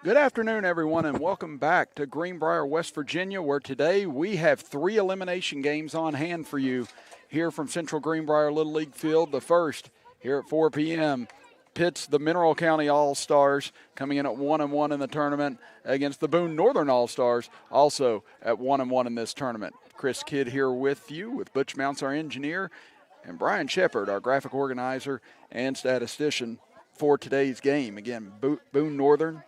Good afternoon, everyone, and welcome back to Greenbrier, West Virginia, where today we have 3 elimination games on hand for you here from Central Greenbrier Little League Field. The first, here at 4 p.m., pits the Mineral County All-Stars, coming in at 1-1 in the tournament, against the Boone Northern All-Stars, also at 1-1 in this tournament. Chris Kidd here with you, with Butch Mounts, our engineer, and Brian Shepard, our graphic organizer and statistician for today's game. Again, Boone Northern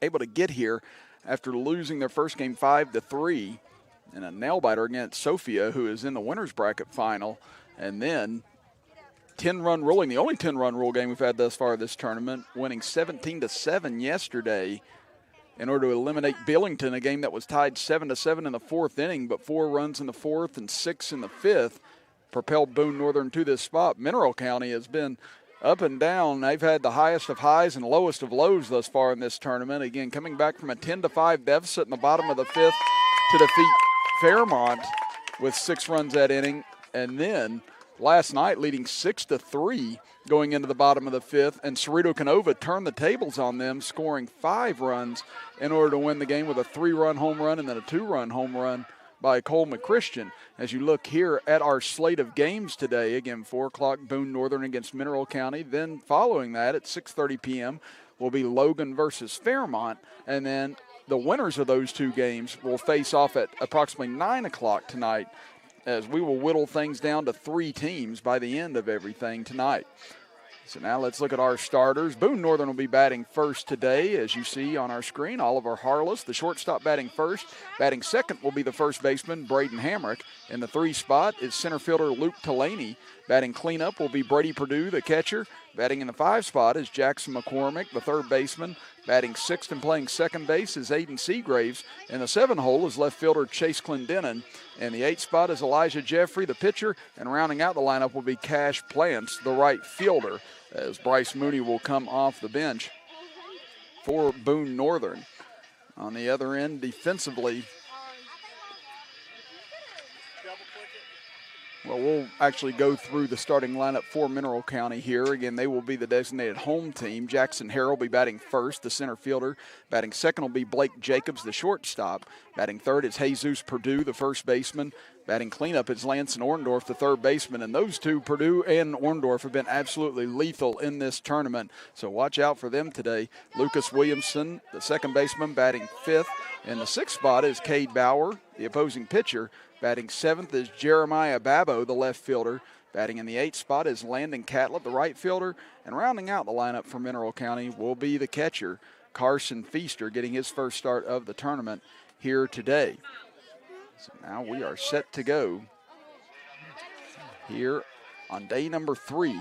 able to get here after losing their first game 5-3 in a nail-biter against Sophia, who is in the winner's bracket final. And then 10-run ruling, the only 10-run rule game we've had thus far this tournament, winning 17-7 yesterday in order to eliminate Billington, a game that was tied 7-7 in the fourth inning, but 4 runs in the fourth and 6 in the fifth propelled Boone Northern to this spot. Mineral County has been up and down. They've had the highest of highs and lowest of lows thus far in this tournament. Again, coming back from a 10-5 deficit in the bottom of the fifth to defeat Fairmont with 6 runs that inning. And then last night leading 6-3 going into the bottom of the fifth. And Cerrito Canova turned the tables on them, scoring 5 runs in order to win the game with a 3-run home run and then a 2-run home run by Cole McChristian. As you look here at our slate of games today, again, 4 o'clock, Boone Northern against Mineral County. Then following that at 6:30 p.m. will be Logan versus Fairmont. And then the winners of those 2 games will face off at approximately 9 o'clock tonight, as we will whittle things down to 3 teams by the end of everything tonight. So now let's look at our starters. Boone Northern will be batting first today, as you see on our screen. Oliver Harless, the shortstop, batting first. Batting second will be the first baseman, Braden Hamrick. In the 3 spot is center fielder Luke Delaney. Batting cleanup will be Brady Perdue, the catcher. Batting in the 5 spot is Jackson McCormick, the third baseman. Batting sixth and playing second base is Aiden Seagraves. In the 7 hole is left fielder Chase Clendenin. In the 8 spot is Elijah Jeffrey, the pitcher. And rounding out the lineup will be Cash Plants, the right fielder, as Bryce Mooney will come off the bench for Boone Northern. On the other end, defensively, well, we'll actually go through the starting lineup for Mineral County here. Again, they will be the designated home team. Jackson Harrell will be batting first, the center fielder. Batting second will be Blake Jacobs, the shortstop. Batting third is Jesus Perdue, the first baseman. Batting cleanup is Lance Orndorff, the third baseman. And those two, Perdue and Orndorff, have been absolutely lethal in this tournament. So watch out for them today. Lucas Williamson, the second baseman, batting fifth. In the 6th spot is Cade Bauer, the opposing pitcher. Batting 7th is Jeremiah Babo, the left fielder. Batting in the 8th spot is Landon Catlett, the right fielder. And rounding out the lineup for Mineral County will be the catcher, Carson Feaster, getting his first start of the tournament here today. So now we are set to go here on day number 3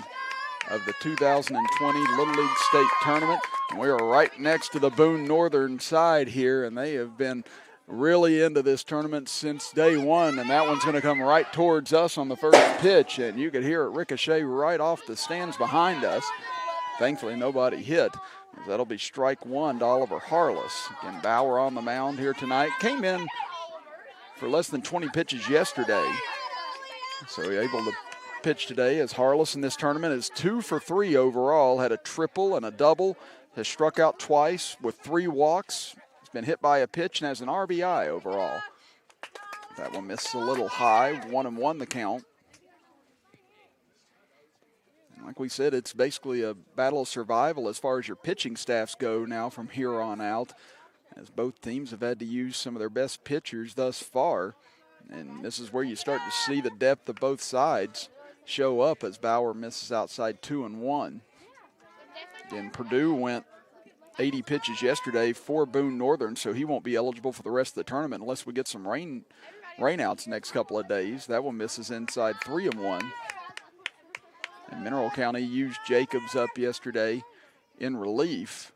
of the 2020 Little League State Tournament. And we are right next to the Boone Northern side here, and they have been really into this tournament since day one, and that one's going to come right towards us on the first pitch, and you could hear it ricochet right off the stands behind us. Thankfully, nobody hit. That'll be strike 1 to Oliver Harless. Again, Bauer on the mound here tonight. Came in for less than 20 pitches yesterday, so able to pitch today as Harless in this tournament is 2 for 3 overall. Had a triple and a double. Has struck out twice with 3 walks. Been hit by a pitch and has an RBI overall. That one missed a little high, 1-1 the count. And like we said, it's basically a battle of survival as far as your pitching staffs go now from here on out, as both teams have had to use some of their best pitchers thus far. And this is where you start to see the depth of both sides show up as Bauer misses outside 2-1. Again, Perdue went 80 pitches yesterday for Boone Northern, so he won't be eligible for the rest of the tournament unless we get some rainouts next couple of days. That one misses inside 3-1. And Mineral County used Jacobs up yesterday in relief,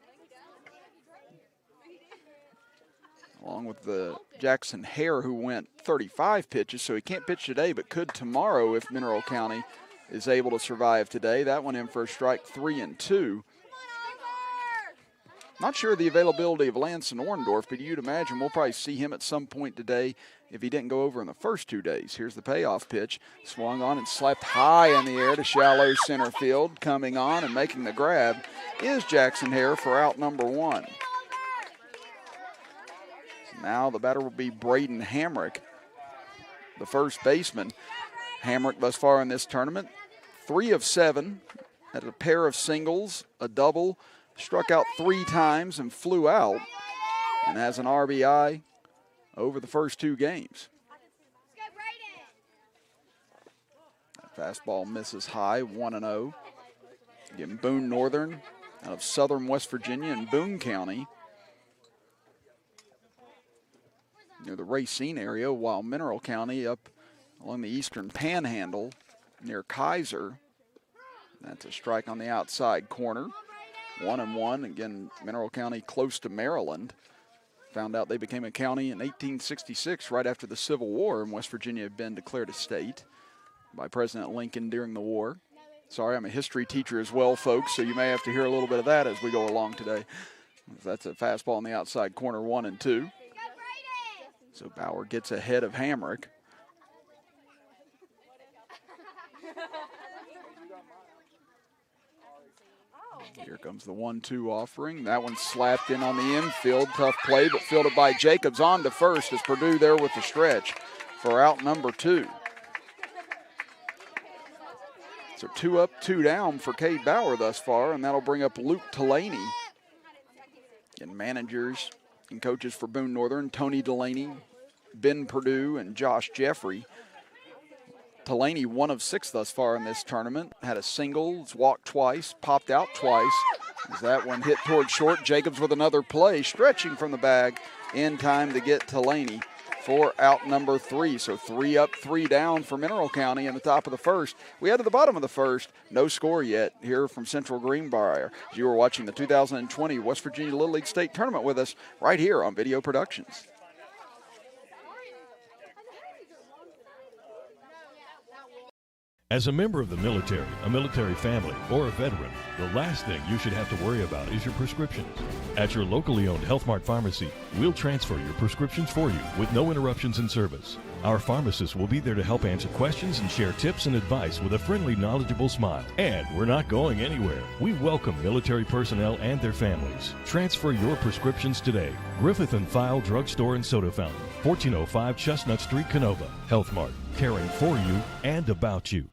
along with the Jackson Hare, who went 35 pitches, so he can't pitch today but could tomorrow if Mineral County is able to survive today. That one in for a strike 3-2. Not sure of the availability of Lance Orndorff, but you'd imagine we'll probably see him at some point today if he didn't go over in the first 2 days. Here's the payoff pitch. Swung on and slapped high in the air to shallow center field. Coming on and making the grab is Jackson Hare for out number 1. Now the batter will be Braden Hamrick, the first baseman. Hamrick thus far in this tournament, 3 of 7, had a pair of singles, a double, struck out 3 times and flew out, and has an RBI over the first 2 games. That fastball misses high, 1-0. Again, Boone Northern out of southern West Virginia in Boone County, near the Racine area, while Mineral County up along the eastern panhandle near Kaiser. That's a strike on the outside corner. 1-1. Again, Mineral County close to Maryland. Found out they became a county in 1866, right after the Civil War, and West Virginia had been declared a state by President Lincoln during the war. Sorry, I'm a history teacher as well, folks, so you may have to hear a little bit of that as we go along today. That's a fastball on the outside corner, 1-2. So Bauer gets ahead of Hamrick. Here comes the 1-2 offering. That one slapped in on the infield. Tough play, but fielded by Jacobs on to first as Perdue there with the stretch for out number 2. So 2 up, 2 down for Cade Bauer thus far, and that'll bring up Luke Delaney. And managers and coaches for Boone Northern, Tony Delaney, Ben Perdue, and Josh Jeffrey. Delaney 1 of 6 thus far in this tournament. Had a single, walked twice, popped out twice. As that one hit toward short, Jacobs with another play, stretching from the bag in time to get Delaney for out number 3. So 3 up, 3 down for Mineral County in the top of the first. We head to the bottom of the first. No score yet here from Central Greenbrier. As you are watching the 2020 West Virginia Little League State Tournament with us right here on Video Productions. As a member of the military, a military family, or a veteran, the last thing you should have to worry about is your prescriptions. At your locally owned Health Mart pharmacy, we'll transfer your prescriptions for you with no interruptions in service. Our pharmacists will be there to help answer questions and share tips and advice with a friendly, knowledgeable smile. And we're not going anywhere. We welcome military personnel and their families. Transfer your prescriptions today. Griffith and File Drugstore and Soda Fountain, 1405 Chestnut Street, Canova. Health Mart, caring for you and about you.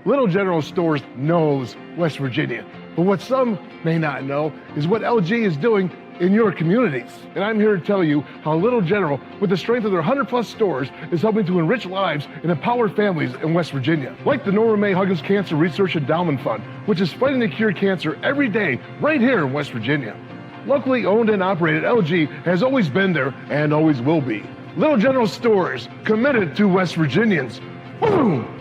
Little General Stores knows West Virginia, but what some may not know is what LG is doing in your communities. And I'm here to tell you how Little General, with the strength of their 100-plus stores, is helping to enrich lives and empower families in West Virginia. Like the Norma May Huggins Cancer Research Endowment Fund, which is fighting to cure cancer every day right here in West Virginia. Locally owned and operated, LG has always been there and always will be. Little General Stores, committed to West Virginians. Boom!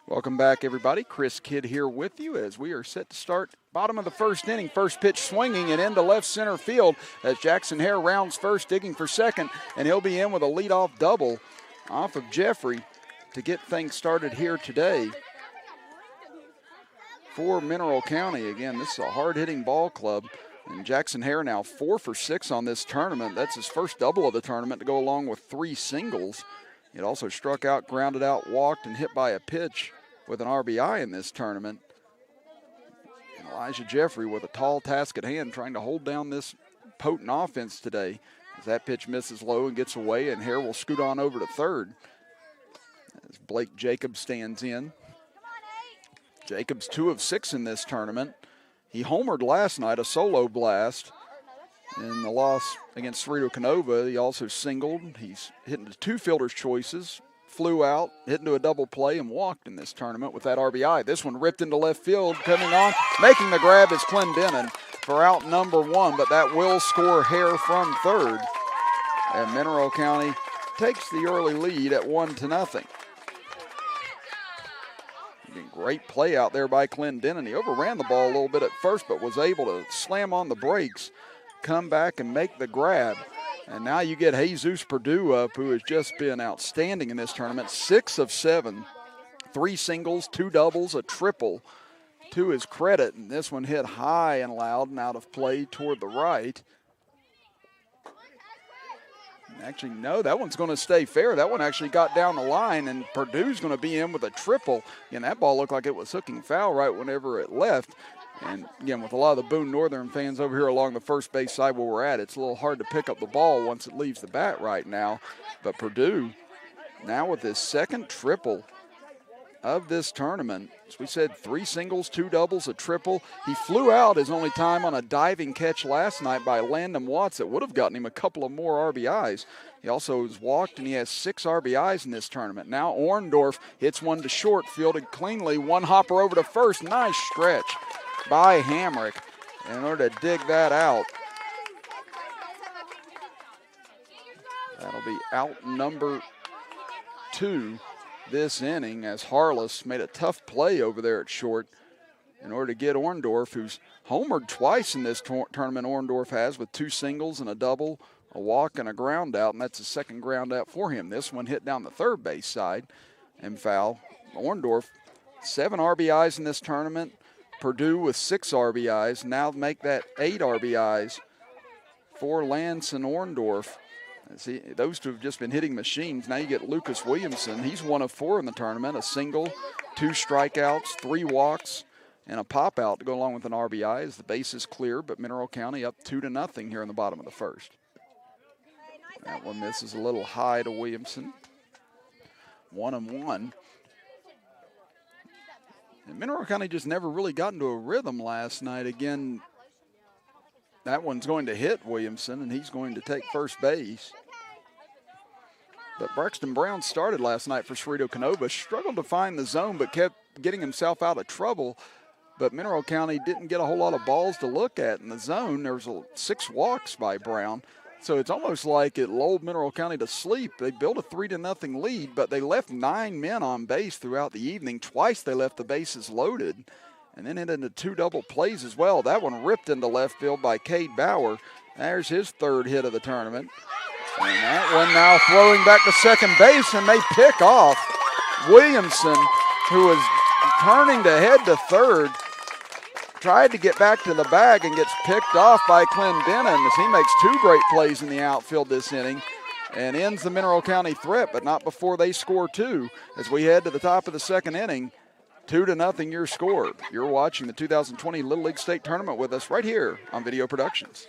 Welcome back, everybody. Chris Kidd here with you as we are set to start bottom of the first inning. First pitch swinging and into left center field as Jackson Hare rounds first, digging for second, and he'll be in with a leadoff double off of Jeffrey to get things started here today for Mineral County. Again, this is a hard-hitting ball club, and Jackson Hare now 4 for 6 on this tournament. That's his first double of the tournament to go along with 3 singles. It also struck out, grounded out, walked, and hit by a pitch with an RBI in this tournament. And Elijah Jeffrey with a tall task at hand trying to hold down this potent offense today. As that pitch misses low and gets away, and Hare will scoot on over to third as Blake Jacobs stands in. Jacobs 2 of 6 in this tournament. He homered last night, a solo blast. In the loss against Cerrito Canova, he also singled. He's hit into 2 fielder's choices, flew out, hit into a double play, and walked in this tournament with that RBI. This one ripped into left field, coming on, making the grab is Clendenin for out number 1, but that will score Hare from third. And Mineral County takes the early lead at 1-0. Great play out there by Clendenin. He overran the ball a little bit at first, but was able to slam on the brakes, come back and make the grab. And now you get Jesus Perdue up, who has just been outstanding in this tournament. 6 of 7, 3 singles, 2 doubles, a triple to his credit. And this one hit high and loud and out of play toward the right. Actually, no, that one's going to stay fair. That one actually got down the line, and Perdue's going to be in with a triple. And that ball looked like it was hooking foul right whenever it left. And, again, with a lot of the Boone Northern fans over here along the first base side where we're at, it's a little hard to pick up the ball once it leaves the bat right now. But Perdue, now with his second triple of this tournament, as we said, 3 singles, 2 doubles, a triple. He flew out his only time on a diving catch last night by Landon Watts that would have gotten him a couple of more RBIs. He also has walked, and he has 6 RBIs in this tournament. Now Orndorff hits one to short, fielded cleanly. One hopper over to first. Nice stretch by Hamrick in order to dig that out. That'll be out number 2 this inning, as Harless made a tough play over there at short in order to get Orndorff, who's homered twice in this tournament. Orndorff has, with 2 singles and a double, a walk and a ground out, and that's the second ground out for him. This one hit down the third base side and foul. Orndorff, 7 RBIs in this tournament. Perdue with 6 RBIs. Now make that 8 RBIs for Lance and Orndorff. See, those two have just been hitting machines. Now you get Lucas Williamson. He's 1 of 4 in the tournament, a single, 2 strikeouts, 3 walks, and a pop out to go along with an RBI as the base is clear, but Mineral County up 2-0 here in the bottom of the first. That one misses a little high to Williamson. 1-1. And Mineral County just never really got into a rhythm last night. Again, that one's going to hit Williamson, and he's going to take first base. But Braxton Brown started last night for Cerrito Canova, struggled to find the zone, but kept getting himself out of trouble. But Mineral County didn't get a whole lot of balls to look at in the zone. There was 6 walks by Brown. So it's almost like it lulled Mineral County to sleep. They built a 3-0 lead, but they left 9 men on base throughout the evening. Twice they left the bases loaded, and then it into 2 double plays as well. That one ripped into left field by Cade Bauer. There's his 3rd hit of the tournament. And that one now throwing back to second base, and they pick off Williamson, who is turning to head to third. Tried to get back to the bag and gets picked off by Clendenin as he makes 2 great plays in the outfield this inning and ends the Mineral County threat, but not before they score 2 as we head to the top of the second inning. 2-0 your score. You're watching the 2020 Little League State Tournament with us right here on Video Productions.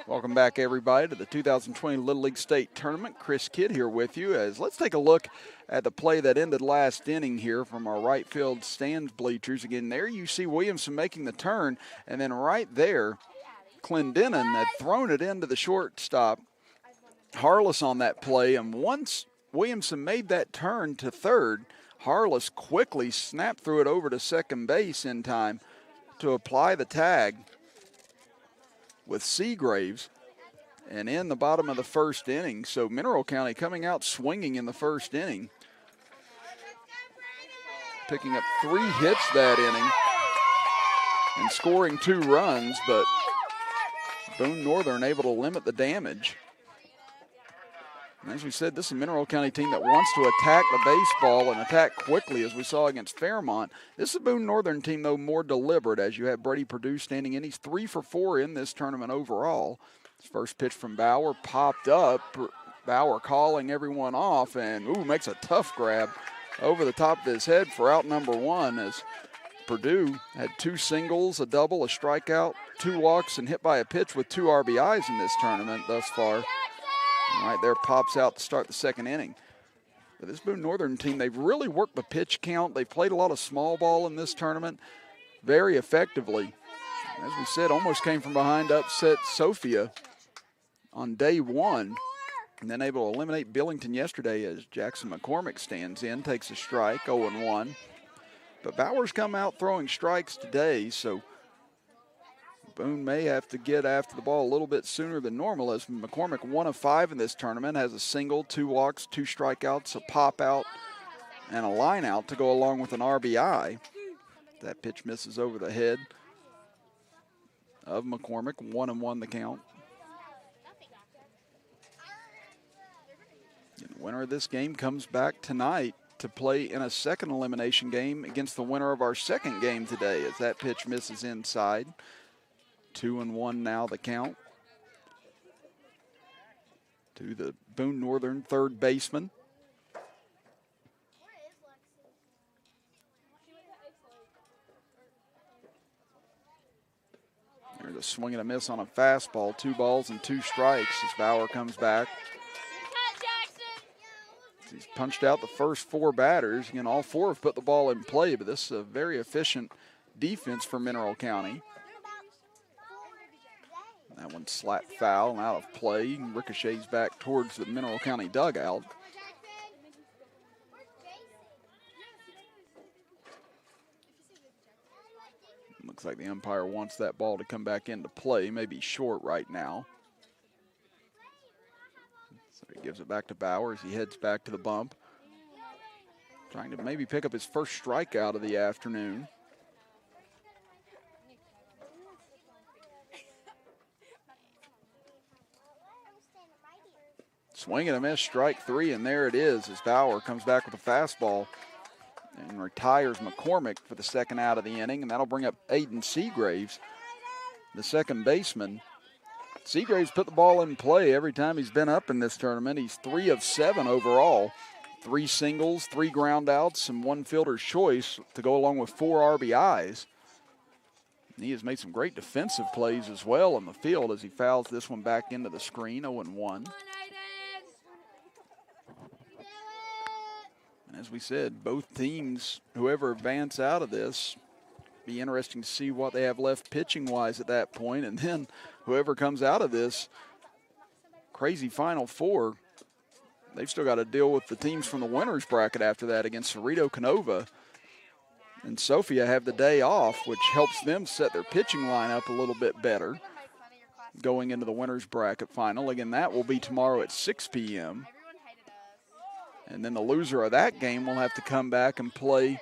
Welcome back, everybody, to the 2020 Little League State Tournament. Chris Kidd here with you. As let's take a look at the play that ended last inning here from our right field stands bleachers. Again, there you see Williamson making the turn, and then right there, Clendenin had thrown it into the shortstop. Harless on that play, and once Williamson made that turn to third, Harless quickly snapped through it over to second base in time to apply the tag with Seagraves, and in the bottom of the first inning. So Mineral County coming out swinging in the first inning, picking up 3 hits that inning and scoring 2 runs, but Boone Northern able to limit the damage. As we said, this is a Mineral County team that wants to attack the baseball and attack quickly, as we saw against Fairmont. This is a Boone Northern team, though, more deliberate, as you have Brady Perdue standing in. He's 3 for 4 in this tournament overall. His first pitch from Bauer popped up. Bauer calling everyone off, and makes a tough grab over the top of his head for out number 1, as Perdue had 2 singles, a double, a strikeout, 2 walks, and hit by a pitch with 2 RBIs in this tournament thus far. And right there pops out to start the second inning. But this Boone Northern team, they've really worked the pitch count. They've played a lot of small ball in this tournament very effectively. As we said, almost came from behind, upset Sophia on day 1. And then able to eliminate Billington yesterday as Jackson McCormick stands in, takes a strike, 0-1. But Bauer's come out throwing strikes today, so Boone may have to get after the ball a little bit sooner than normal, as McCormick 1 of 5 in this tournament, has a single, 2 walks, 2 strikeouts, a pop out, and a line out to go along with an RBI. That pitch misses over the head of McCormick, 1-1 the count. And the winner of this game comes back tonight to play in a second elimination game against the winner of our second game today, as that pitch misses inside. 2-1 now the count to the Boone Northern third baseman. There's a swing and a miss on a fastball, 2 balls and 2 strikes as Bauer comes back. He's punched out the first 4 batters. Again, all 4 have put the ball in play, but this is a very efficient defense for Mineral County. That one slapped foul and out of play. Ricochets back towards the Mineral County dugout. Looks like the umpire wants that ball to come back into play, maybe short right now. So he gives it back to Bauer as he heads back to the bump. Trying to maybe pick up his first strikeout of the afternoon. Swing and a miss, strike 3, and there it is as Bauer comes back with a fastball and retires McCormick for the second out of the inning, and that'll bring up Aiden Seagraves, the second baseman. Seagraves put the ball in play every time he's been up in this tournament. He's 3 of 7 overall. 3 singles, 3 ground outs, and 1 fielder's choice to go along with 4 RBIs. He has made some great defensive plays as well on the field as he fouls this one back into the screen, 0-1. And as we said, both teams, whoever advance out of this, be interesting to see what they have left pitching-wise at that point. And then whoever comes out of this crazy Final Four, they've still got to deal with the teams from the winner's bracket after that against Cerrito, Canova, and Sophia have the day off, which helps them set their pitching lineup a little bit better going into the winner's bracket final. Again, that will be tomorrow at 6 p.m. And then the loser of that game will have to come back and play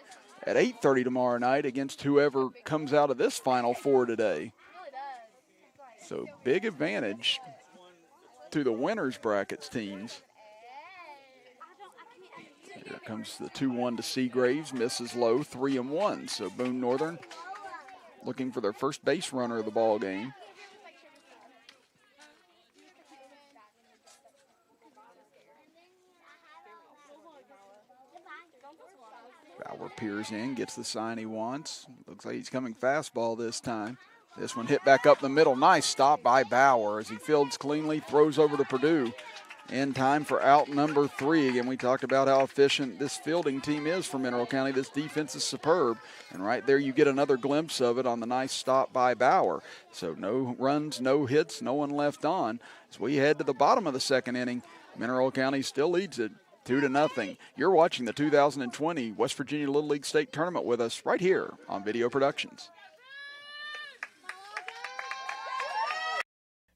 at 8:30 tomorrow night against whoever comes out of this Final Four today. So big advantage to the winner's brackets teams. Here comes the 2-1 to Seagraves, misses low, 3-1. So Boone Northern looking for their first base runner of the ball game. Bauer peers in, gets the sign he wants. Looks like he's coming fastball this time. This one hit back up the middle. Nice stop by Bauer as he fields cleanly, throws over to Perdue. In time for out number 3. Again, we talked about how efficient this fielding team is for Mineral County. This defense is superb. And right there you get another glimpse of it on the nice stop by Bauer. So no runs, no hits, no one left on. As we head to the bottom of the second inning, Mineral County still leads it 2-0. You're watching the 2020 West Virginia Little League State Tournament with us right here on Video Productions.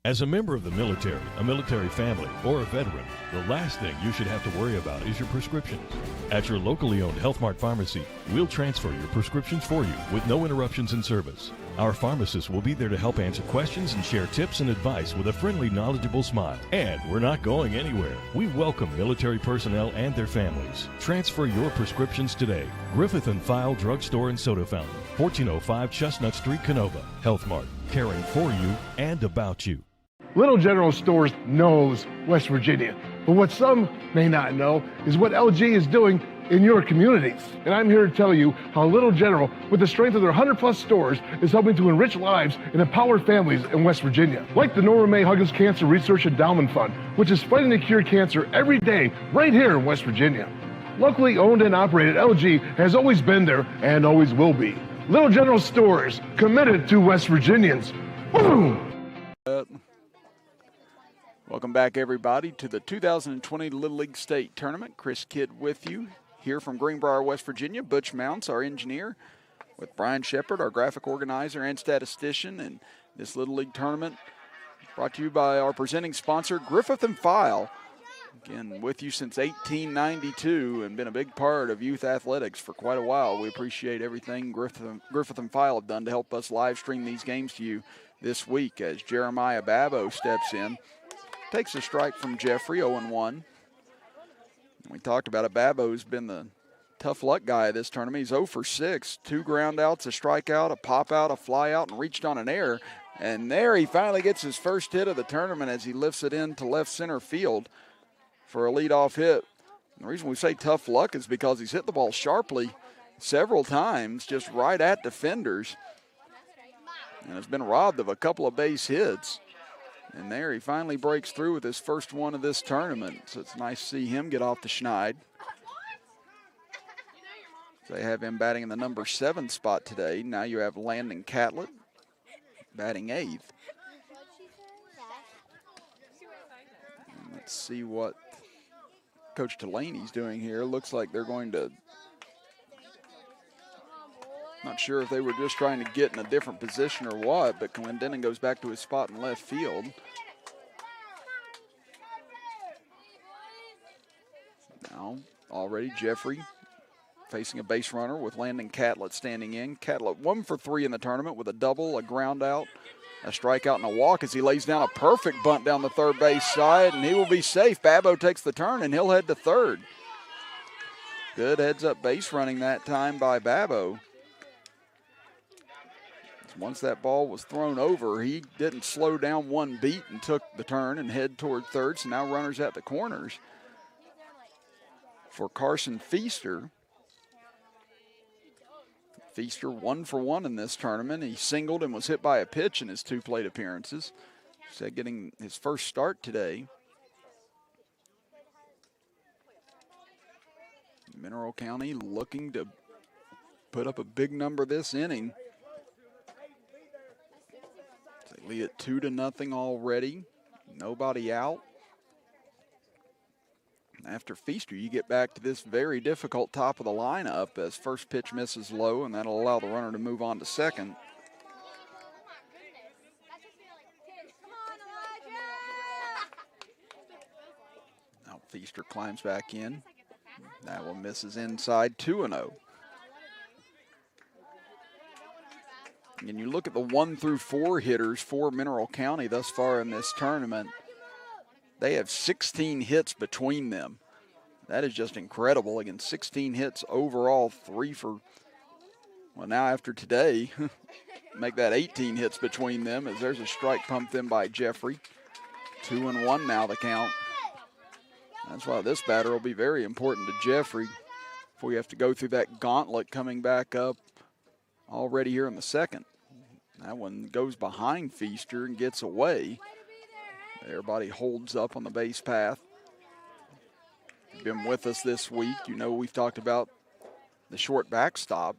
As a member of the military, a military family, or a veteran, the last thing you should have to worry about is your prescriptions. At your locally owned Health Mart Pharmacy, we'll transfer your prescriptions for you with no interruptions in service. Our pharmacists will be there to help answer questions and share tips and advice with a friendly, knowledgeable smile. And we're not going anywhere. We welcome military personnel and their families. Transfer your prescriptions today. Griffith & File Drugstore and Soda Fountain, 1405 Chestnut Street, Canova. Health Mart, caring for you and about you. Little General Stores knows West Virginia, but what some may not know is what LG is doing in your communities. And I'm here to tell you how Little General, with the strength of their 100-plus stores, is helping to enrich lives and empower families in West Virginia. Like the Norma May Huggins Cancer Research Endowment Fund, which is fighting to cure cancer every day right here in West Virginia. Locally owned and operated, LG has always been there and always will be. Little General Stores, committed to West Virginians. Boom! Welcome back, everybody, to the 2020 Little League State Tournament. Chris Kidd with you here from Greenbrier, West Virginia. Butch Mounts, our engineer, with Brian Shepard, our graphic organizer and statistician. And this Little League Tournament brought to you by our presenting sponsor, Griffith & File. Again, with you since 1892 and been a big part of youth athletics for quite a while. We appreciate everything Griffith & File have done to help us live stream these games to you this week as Jeremiah Babo steps in. Takes a strike from Jeffrey, 0-1. We talked about it. Babo's been the tough luck guy of this tournament. He's 0 for 6, 2 ground outs, a strikeout, a pop out, a fly out, and reached on an error. And there he finally gets his first hit of the tournament as he lifts it into left center field for a leadoff hit. And the reason we say tough luck is because he's hit the ball sharply several times, just right at defenders, and has been robbed of a couple of base hits. And there he finally breaks through with his first one of this tournament. So it's nice to see him get off the schneid. They have him batting in the number 7 spot today. Now you have Landon Catlett batting 8th. And let's see what Coach Delaney's doing here. Looks like they're going to, not sure if they were just trying to get in a different position or what, but Clendenin goes back to his spot in left field. Now, already Jeffrey facing a base runner with Landon Catlett standing in. Catlett 1 for 3 in the tournament with a double, a ground out, a strikeout, and a walk as he lays down a perfect bunt down the third base side, and he will be safe. Babo takes the turn, and he'll head to third. Good heads-up base running that time by Babo. Once that ball was thrown over, he didn't slow down one beat and took the turn and head toward third. So now runners at the corners for Carson Feaster. Feaster 1 for 1 in this tournament. He singled and was hit by a pitch in his 2 plate appearances. So getting his first start today. Mineral County looking to put up a big number this inning. They lead it 2-0 already. Nobody out. After Feaster, you get back to this very difficult top of the lineup as first pitch misses low, and that'll allow the runner to move on to second. Now Feaster climbs back in. That one misses inside, 2-0. And you look at the 1 through 4 hitters for Mineral County thus far in this tournament. They have 16 hits between them. That is just incredible. Again, 16 hits overall, 3 for, well, now after today, make that 18 hits between them as there's a strike pumped in by Jeffrey. 2-1 now the count. That's why this batter will be very important to Jeffrey before you have to go through that gauntlet coming back up already here in the second. That one goes behind Feaster and gets away. Everybody holds up on the base path. You've been with us this week. You know we've talked about the short backstop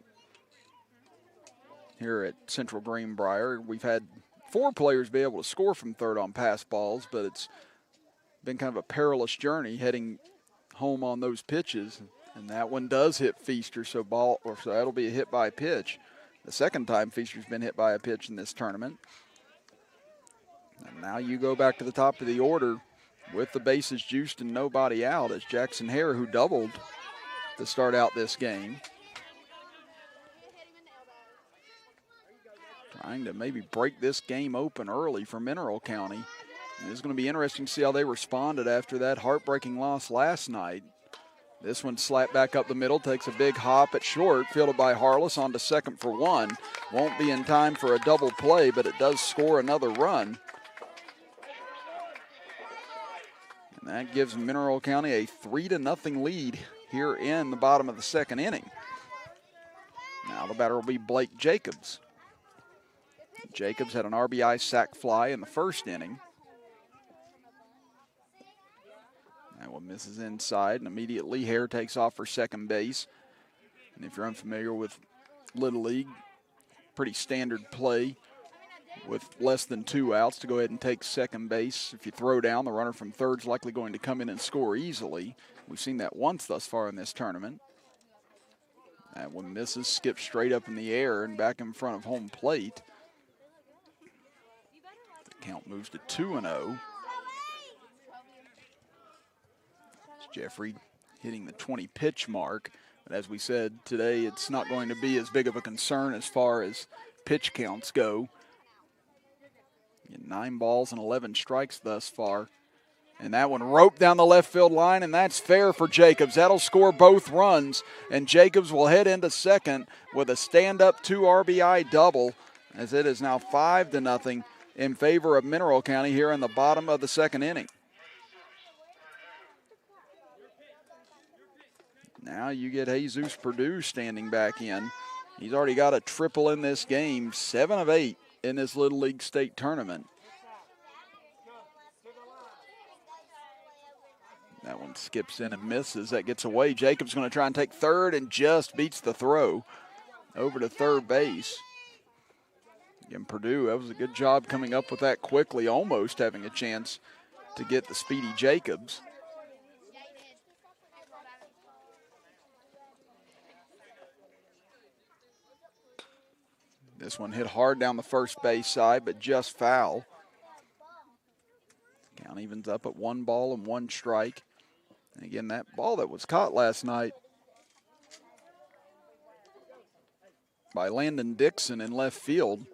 here at Central Greenbrier. We've had 4 players be able to score from third on pass balls, but it's been kind of a perilous journey heading home on those pitches. And that one does hit Feaster, so that'll be a hit by pitch. The second time Feaster's been hit by a pitch in this tournament. And now you go back to the top of the order with the bases juiced and nobody out as Jackson Hare, who doubled to start out this game. trying to maybe break this game open early for Mineral County. And it's going to be interesting to see how they responded after that heartbreaking loss last night. This one slapped back up the middle, takes a big hop at short, fielded by Harless on to second for one. Won't be in time for a double play, but it does score another run. And that gives Mineral County a 3-0 lead here in the bottom of the second inning. Now the batter will be Blake Jacobs. Jacobs had an RBI sac fly in the first inning. That one misses inside, and immediately Hare takes off for second base. And if you're unfamiliar with Little League, pretty standard play with less than 2 outs to go ahead and take second base. If you throw down, the runner from third's likely going to come in and score easily. We've seen that once thus far in this tournament. That one misses, skips straight up in the air and back in front of home plate. The count moves to 2-0. Jeffrey hitting the 20 pitch mark. But as we said today, it's not going to be as big of a concern as far as pitch counts go. 9 balls and 11 strikes thus far. And that one roped down the left field line, and that's fair for Jacobs. That'll score both runs, and Jacobs will head into second with a stand-up 2 RBI double, as it is now 5-0 in favor of Mineral County here in the bottom of the second inning. Now you get Jesus Perdue standing back in. He's already got a triple in this game, 7 of 8 in this Little League State tournament. That one skips in and misses. That gets away. Jacobs going to try and take third and just beats the throw over to third base. Again, Perdue, that was a good job coming up with that quickly, almost having a chance to get the speedy Jacobs. This one hit hard down the first base side, but just foul. Count evens up at 1 ball and 1 strike. And again, that ball that was caught last night by Landon Dixon in left field,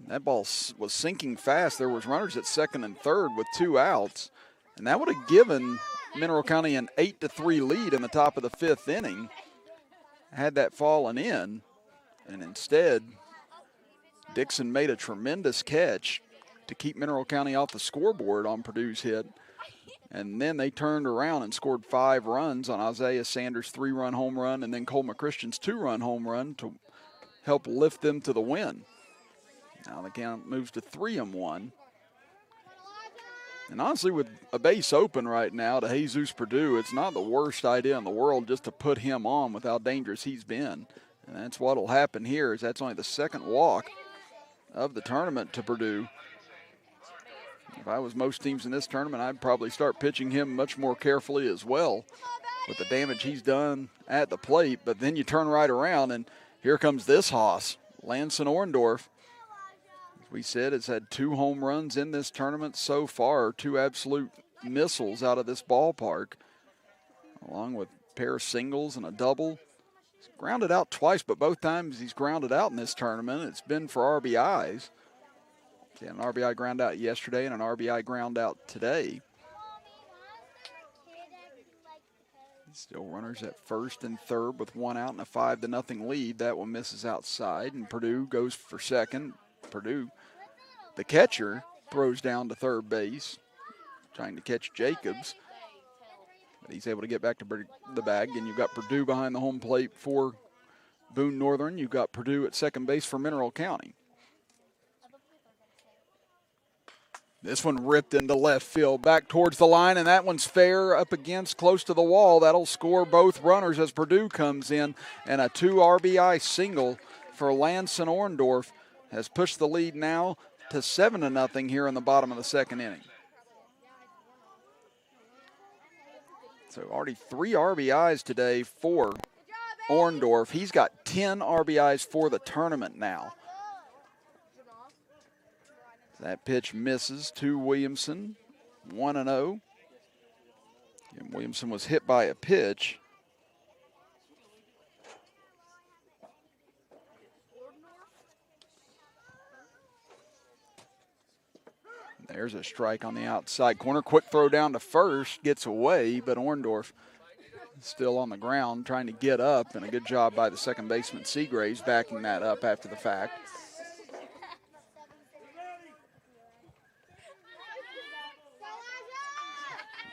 that ball was sinking fast. There was runners at second and third with 2 outs, and that would have given Mineral County an 8-3 lead in the top of the 5th inning had that fallen in. And instead, Dixon made a tremendous catch to keep Mineral County off the scoreboard on Perdue's hit. And then they turned around and scored 5 runs on Isaiah Sanders' 3-run home run and then Cole McChristian's 2-run home run to help lift them to the win. Now the count moves to 3-1. And honestly, with a base open right now to Jesus Perdue, it's not the worst idea in the world just to put him on with how dangerous he's been. And that's what will happen here, is that's only the second walk of the tournament to Perdue. If I was most teams in this tournament, I'd probably start pitching him much more carefully as well with the damage he's done at the plate. But then you turn right around, and here comes this hoss, Landon Orndorff. As we said, it's had 2 home runs in this tournament so far, 2 absolute missiles out of this ballpark, along with a pair of singles and a double. He's grounded out twice, but both times he's grounded out in this tournament, it's been for RBIs. He had an RBI ground out yesterday and an RBI ground out today. Still runners at first and third with 1 out and a 5-0 lead. That one misses outside, and Perdue goes for second. Perdue, the catcher, throws down to third base, trying to catch Jacobs. But he's able to get back to the bag, and you've got Perdue behind the home plate for Boone Northern. You've got Perdue at second base for Mineral County. This one ripped into left field, back towards the line, and that one's fair up against close to the wall. That'll score both runners as Perdue comes in, and a 2 RBI single for Landon Orndorff has pushed the lead now to 7-0 here in the bottom of the second inning. So already 3 RBIs today for Orndorff. He's got 10 RBIs for the tournament now. That pitch misses to Williamson, 1-0. And Williamson was hit by a pitch. There's a strike on the outside corner. Quick throw down to first, gets away, but Orndorff still on the ground trying to get up, and a good job by the second baseman Seagraves backing that up after the fact.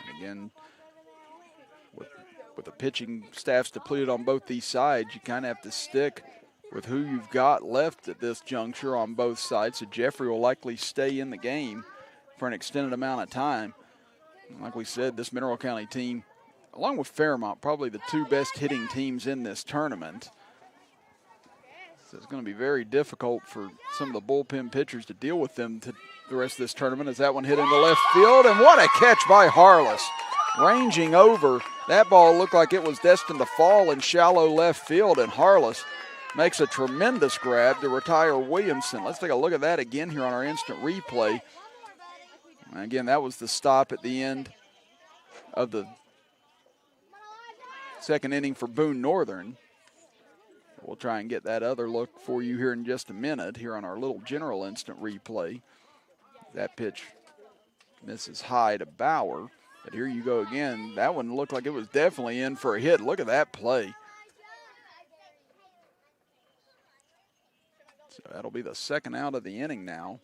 And again, with the pitching staffs depleted on both these sides, you kind of have to stick with who you've got left at this juncture on both sides. So Jeffrey will likely stay in the game for an extended amount of time. And like we said, this Mineral County team, along with Fairmont, probably the two best hitting teams in this tournament. So it's going to be very difficult for some of the bullpen pitchers to deal with them to the rest of this tournament, as that one hit into left field. And what a catch by Harless. Ranging over, that ball looked like it was destined to fall in shallow left field, and Harless makes a tremendous grab to retire Williamson. Let's take a look at that again here on our instant replay. And again, that was the stop at the end of the second inning for Boone Northern. We'll try and get that other look for you here in just a minute here on our little general instant replay. That pitch misses high to Bauer. But here you go again. That one looked like it was definitely in for a hit. Look at that play. So that'll be the second out of the inning now.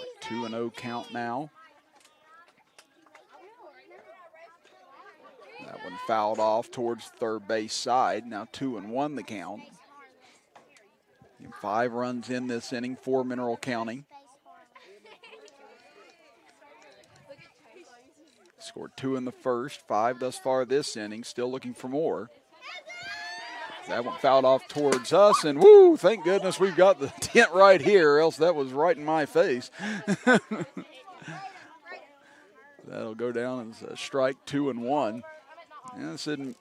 A 2-0 count now. That one fouled off towards third base side. Now 2-1 the count. 5 runs in this inning for Mineral County. Scored 2 in the first, 5 thus far this inning, still looking for more. That one fouled off towards us, and woo, thank goodness we've got the tent right here, else that was right in my face. That'll go down as a strike, 2-1. Yeah, this isn't,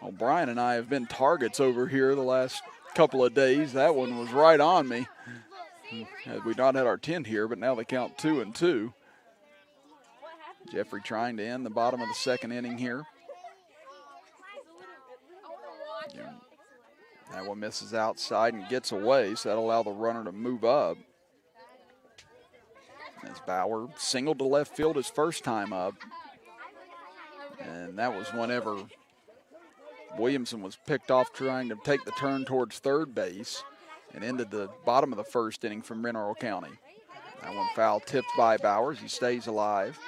well, Brian and I have been targets over here the last couple of days. That one was right on me. Had we not had our tent here, but now they count 2-2. Jeffrey trying to end the bottom of the second inning here. That one misses outside and gets away, so that'll allow the runner to move up. As Bauer singled to left field his first time up. And that was whenever Williamson was picked off trying to take the turn towards third base and ended the bottom of the first inning from Mineral County. That one foul tipped by Bowers. He stays alive.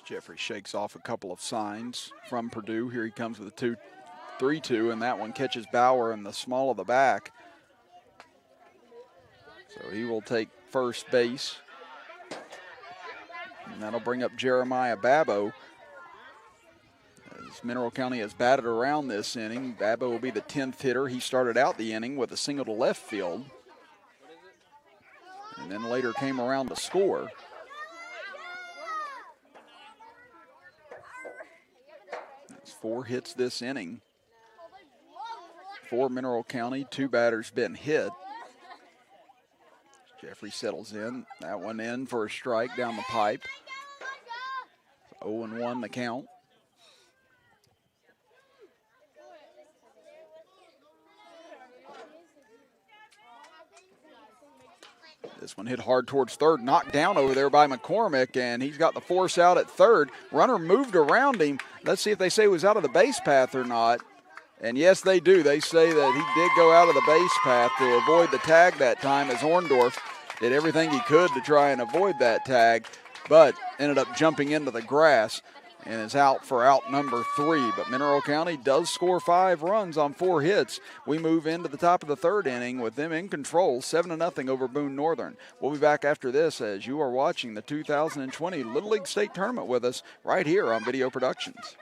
Jeffrey shakes off a couple of signs from Perdue. Here he comes with a 2-3-2, and that one catches Bauer in the small of the back. So he will take first base. And that'll bring up Jeremiah Babbo. As Mineral County has batted around this inning, Babbo will be the 10th hitter. He started out the inning with a single to left field, and then later came around to score. That's 4 hits this inning for Mineral County. 2 batters been hit. Jeffrey settles in. That one in for a strike down the pipe. 0-1 the count. This one hit hard towards third, knocked down over there by McCormick, and he's got the force out at third. Runner moved around him. Let's see if they say he was out of the base path or not. And yes, they do. They say that he did go out of the base path to avoid the tag that time, as Orndorff did everything he could to try and avoid that tag, but ended up jumping into the grass and is out for out number 3. But Mineral County does score 5 runs on 4 hits. We move into the top of the third inning with them in control, 7-0 over Boone Northern. We'll be back after this as you are watching the 2020 Little League State Tournament with us right here on Video Productions.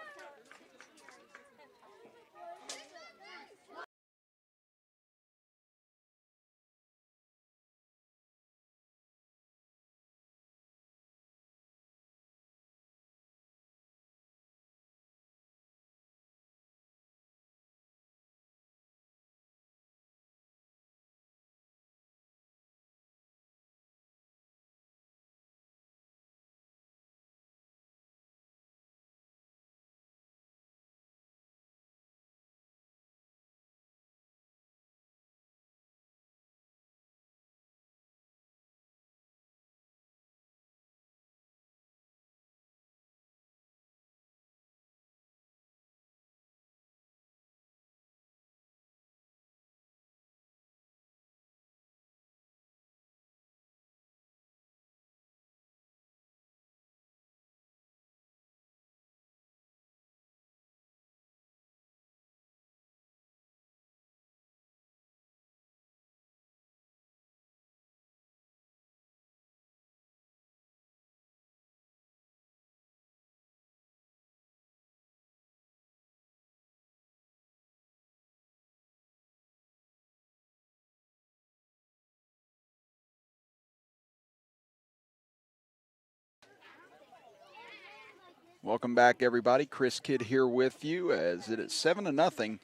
Welcome back, everybody. Chris Kidd here with you as it is 7-0.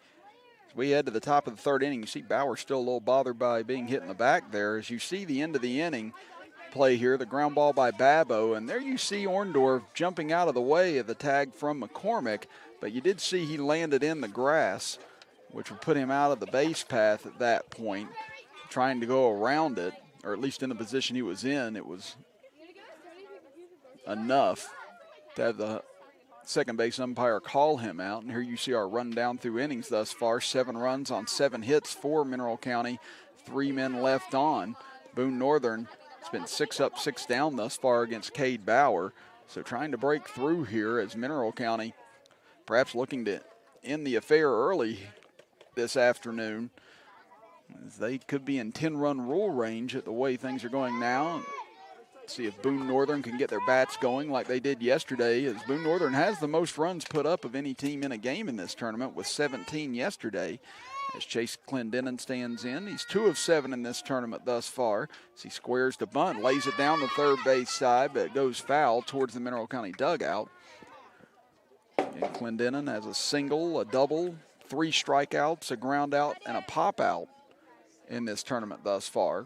As we head to the top of the third inning, you see Bauer still a little bothered by being hit in the back there. As you see the end of the inning play here, the ground ball by Babbo, and there you see Orndorff jumping out of the way of the tag from McCormick, but you did see he landed in the grass, which would put him out of the base path at that point, trying to go around it, or at least in the position he was in. It was enough to have the second base umpire call him out. And here you see our rundown through innings thus far. 7 runs on 7 hits for Mineral County, 3 men left on. Boone Northern has been 6 up, 6 down thus far against Cade Bauer. So trying to break through here as Mineral County perhaps looking to end the affair early this afternoon, as they could be in 10-run rule range at the way things are going now. See if Boone Northern can get their bats going like they did yesterday, as Boone Northern has the most runs put up of any team in a game in this tournament with 17 yesterday. As Chase Clendenin stands in, he's 2 of 7 in this tournament thus far. As he squares to bunt, lays it down the third base side, but it goes foul towards the Mineral County dugout. And Clendenin has a single, a double, 3 strikeouts, a ground out, and a pop out in this tournament thus far.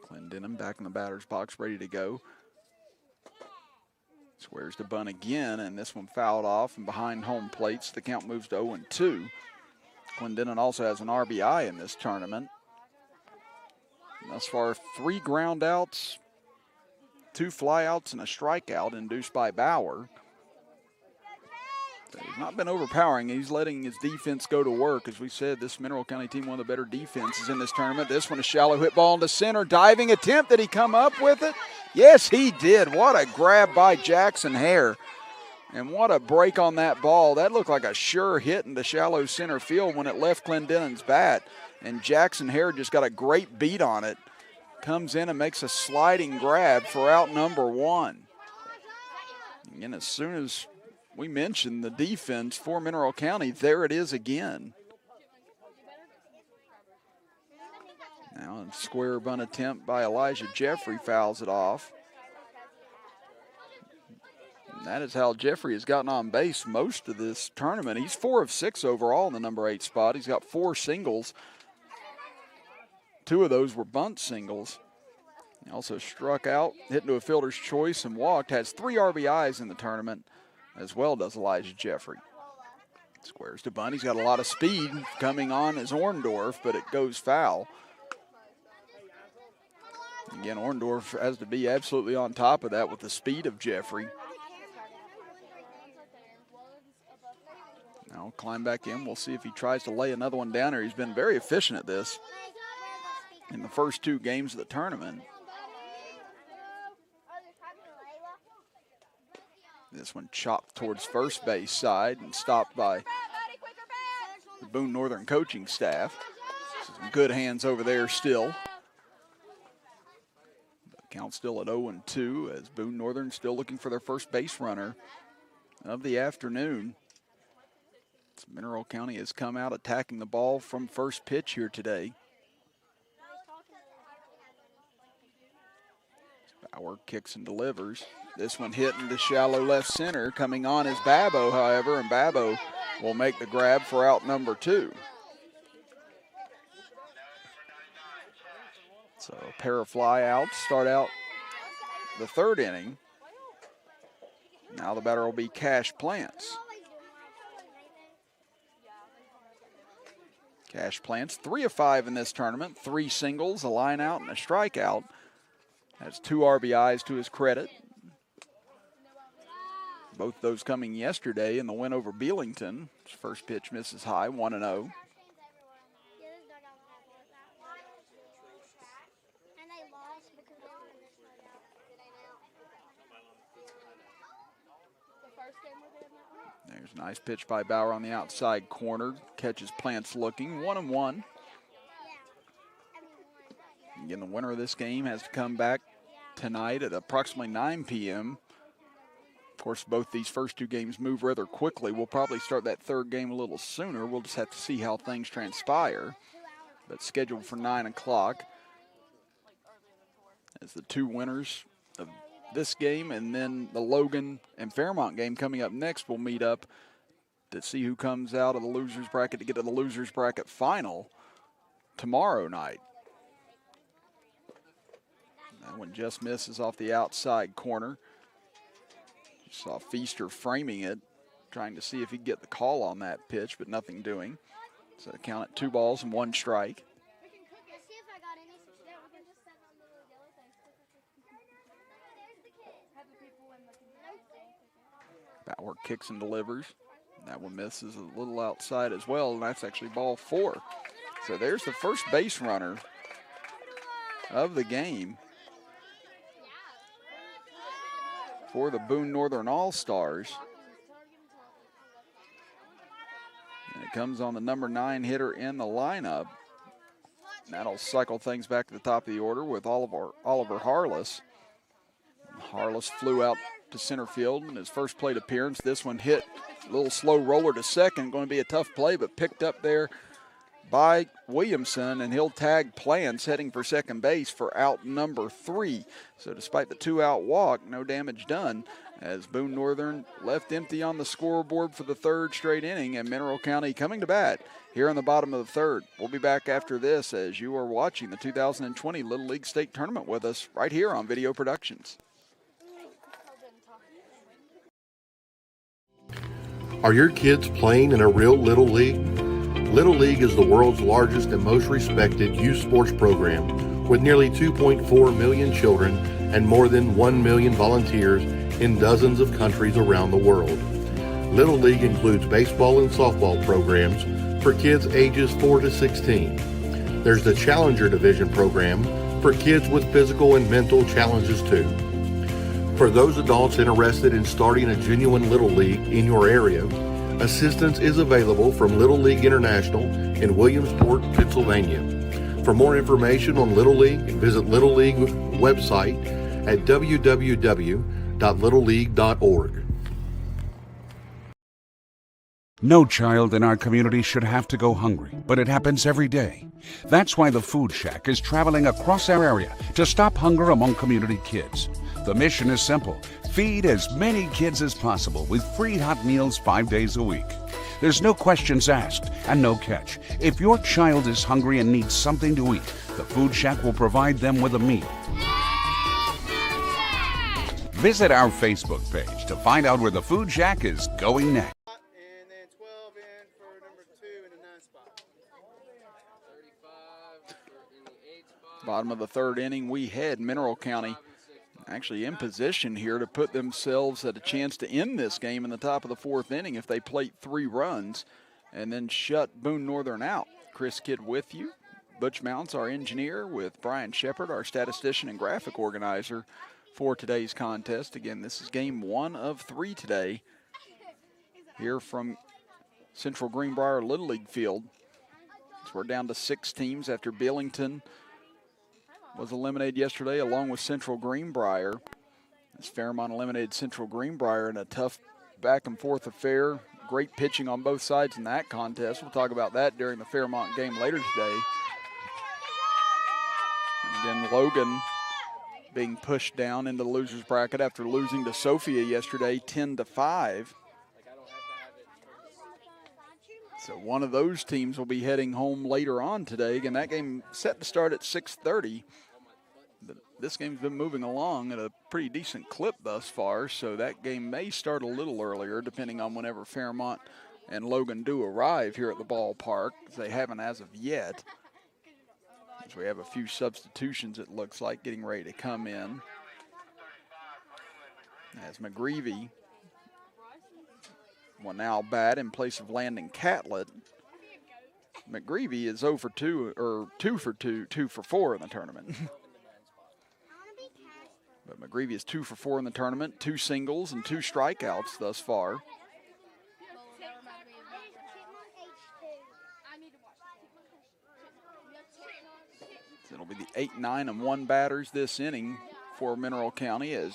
Clendenin back in the batter's box, ready to go. Squares to bunt again, and this one fouled off and behind home plates. The count moves to 0-2. Clendenin also has an RBI in this tournament. Thus far, 3 ground outs, 2 flyouts, and a strikeout induced by Bauer. So he's not been overpowering. He's letting his defense go to work. As we said, this Mineral County team, one of the better defenses in this tournament. This one, a shallow hit ball into center. Diving attempt. Did he come up with it? Yes, he did. What a grab by Jackson Hare. And what a break on that ball. That looked like a sure hit into shallow center field when it left Clendenin's bat. And Jackson Hare just got a great beat on it. Comes in and makes a sliding grab for out number 1. And as soon as we mentioned the defense for Mineral County, there it is again. Now a square bunt attempt by Elijah Jeffrey fouls it off. And that is how Jeffrey has gotten on base most of this tournament. He's 4 of 6 overall in the number 8 spot. He's got 4 singles. 2 of those were bunt singles. He also struck out, hit into a fielder's choice, and walked. Has 3 RBIs in the tournament, as well does Elijah Jeffrey. Squares to bunt. He's got a lot of speed coming on as Orndorff, but it goes foul. Again, Orndorff has to be absolutely on top of that with the speed of Jeffrey. Now climb back in. We'll see if he tries to lay another one down here. He's been very efficient at this in the first 2 games of the tournament. This one chopped towards first base side and stopped by the Boone Northern coaching staff. Some good hands over there still. The count still at 0-2 as Boone Northern still looking for their first base runner of the afternoon. Mineral County has come out attacking the ball from first pitch here today. Bauer kicks and delivers. This one hit into shallow left center. Coming on is Babbo, however, and Babbo will make the grab for out number 2. So a pair of fly outs start out the third inning. Now the batter will be Cash Plants. Cash Plants, 3 of 5 in this tournament, 3 singles, a line out, and a strikeout. Has 2 RBIs to his credit. Both those coming yesterday in the win over Belington. His first pitch misses high, 1-0. There's a nice pitch by Bauer on the outside corner. Catches Plants looking, 1-1. Again, the winner of this game has to come back tonight at approximately 9 p.m. Of course, both these first two games move rather quickly. We'll probably start that third game a little sooner. We'll just have to see how things transpire. But scheduled for 9 o'clock as the two winners of this game, and then the Logan and Fairmont game coming up next will meet up to see who comes out of the loser's bracket to get to the loser's bracket final tomorrow night. That one just misses off the outside corner. You saw Feaster framing it, trying to see if he'd get the call on that pitch, but nothing doing. So count it 2 balls and 1 strike. Bauer kicks and delivers. That one misses a little outside as well, and that's actually ball 4. So there's the first base runner of the game for the Boone Northern All-Stars. And it comes on the number 9 hitter in the lineup. And that'll cycle things back to the top of the order with Oliver Harless. Harless flew out to center field in his first plate appearance. This one hit a little slow roller to second. Going to be a tough play, but picked up there by Williamson, and he'll tag Plants heading for second base for out number 3. So despite the 2-out walk, no damage done as Boone Northern left empty on the scoreboard for the 3rd straight inning, and Mineral County coming to bat here in the bottom of the 3rd. We'll be back after this as you are watching the 2020 Little League State Tournament with us right here on Video Productions. Are your kids playing in a real Little League? Little League is the world's largest and most respected youth sports program with nearly 2.4 million children and more than 1 million volunteers in dozens of countries around the world. Little League includes baseball and softball programs for kids ages 4 to 16. There's the Challenger Division program for kids with physical and mental challenges too. For those adults interested in starting a genuine Little League in your area, assistance is available from Little League International in Williamsport, Pennsylvania. For more information on Little League, visit Little League website at www.littleleague.org. No child in our community should have to go hungry, but it happens every day. That's why the Food Shack is traveling across our area to stop hunger among community kids. The mission is simple: feed as many kids as possible with free hot meals 5 days a week. There's no questions asked and no catch. If your child is hungry and needs something to eat, the Food Shack will provide them with a meal. Visit our Facebook page to find out where the Food Shack is going next. And then 12 in for number 2 in the 9 spot. 35 in the 8 spot. Bottom of the 3rd inning, we head Mineral County actually in position here to put themselves at a chance to end this game in the top of the 4th inning if they plate 3 runs and then shut Boone Northern out. Chris Kidd with you. Butch Mounts, our engineer, with Brian Shepard, our statistician and graphic organizer for today's contest. Again, this is game 1 of 3 today here from Central Greenbrier Little League Field. So we're down to 6 teams after Billington was eliminated yesterday along with Central Greenbrier. As Fairmont eliminated Central Greenbrier in a tough back and forth affair. Great pitching on both sides in that contest. We'll talk about that during the Fairmont game later today. And again, Logan being pushed down into the loser's bracket after losing to Sophia yesterday 10-5. So one of those teams will be heading home later on today. Again, that game set to start at 6:30. But this game's been moving along at a pretty decent clip thus far, so that game may start a little earlier depending on whenever Fairmont and Logan do arrive here at the ballpark. They haven't as of yet. So we have a few substitutions, it looks like, getting ready to come in. As McGreevy will now bat in place of Landon Catlett. McGreevy is 0 for 2, or 2 for 2, 2 for 4 in the tournament. But McGreevy is 2 for 4 in the tournament, 2 singles and 2 strikeouts thus far. So it'll be the 8, 9, and 1 batters this inning for Mineral County as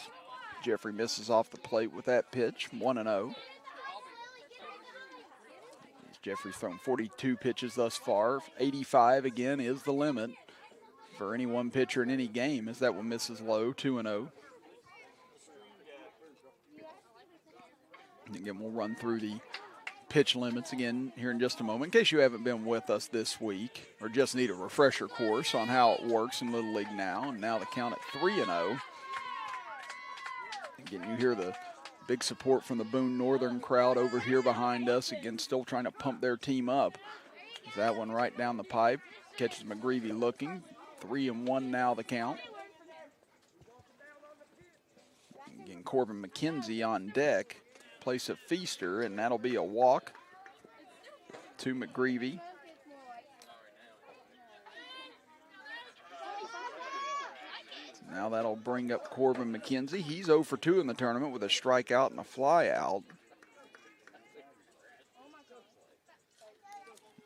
Jeffrey misses off the plate with that pitch, 1-0. Jeffrey's thrown 42 pitches thus far. 85 again is the limit for any one pitcher in any game, as that one misses low, 2-0. Again, we'll run through the pitch limits again here in just a moment, in case you haven't been with us this week or just need a refresher course on how it works in Little League now. And now the count at 3-0. Again, you hear the big support from the Boone Northern crowd over here behind us. Again, still trying to pump their team up. That one right down the pipe. Catches McGreevy looking. 3-1 now the count. Again, Corbin McKenzie on deck. Place of Feaster, and that'll be a walk to McGreevy. Now that'll bring up Corbin McKenzie. He's 0 for 2 in the tournament with a strikeout and a fly out.